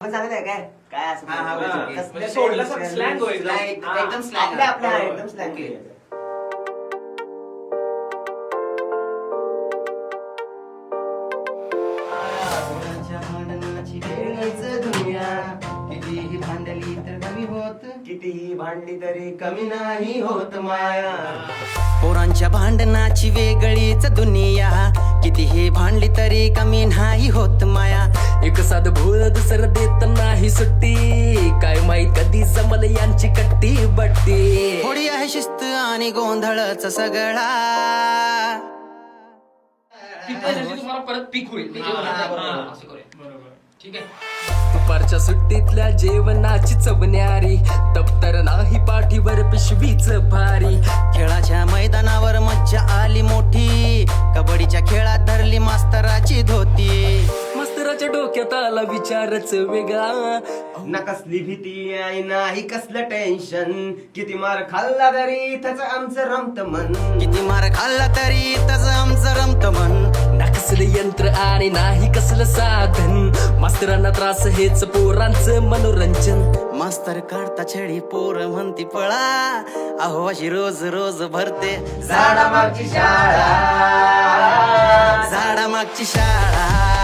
चांगलं आहे काय काय असं म्हणजे सोडलं स्लँग होईल एकदम स्लँग आपल्या एकदम स्लँग कितीही भांडली तर कमी होत कितीही भांडली तरी कमी नाही होत माया. पोरांच्या भांडणाची वेगळीच दुनिया कितीही भांडली तरी कमी नाही होत माया. एक साध भूल दुसरं देत नाही सुट्टी काय माहित कधी जमल यांची कट्टी बट्टी. थोडी आहे शिस्त आणि गोंधळच सगळा. तुम्हाला परत पीक होईल ते जेवण असं करूया. ठीक आहे. दुपारच्या सुट्टीतल्या जेवणाची चवण्यारी दप्तर नाही पाठीवर पिशवीच भारी. खेळाच्या मैदानावर मज्जा आली मोठी कबड्डीच्या खेळात धरली मास्तराची धोती. मास्तराच्या डोक्यात आला विचारच वेगळा. ना कसली भीती आणि नाही कसलं टेन्शन किती मार खाल्ला तरी इथंच आमचं रमत मन. किती मार खाल्ला तरी तस आमचं रमत मन. ना कसलं यंत्र आणि नाही कसलं साधन मास्तरांना त्रास हेच पोरांचं मनोरंजन. मास्तर काढता छडी पोर म्हणती पळा अहो अशी रोज रोज भरते झाडामागची शाळा झाडामागची शाळा.